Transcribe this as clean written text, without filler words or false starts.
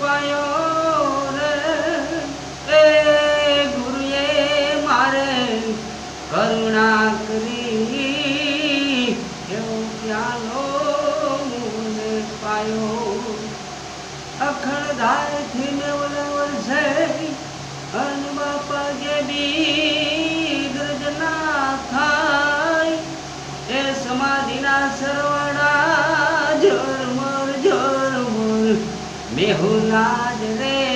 પાયો રે એ ગુરુએ મારે કરુણા કરી એવો પ્યાલો મને પાયો અખણધારથી ને વરસે અન બાપા કે બી ગર્જના થાય એ સમાધિના સરવાળા ઝરમર મેહુલાજ રે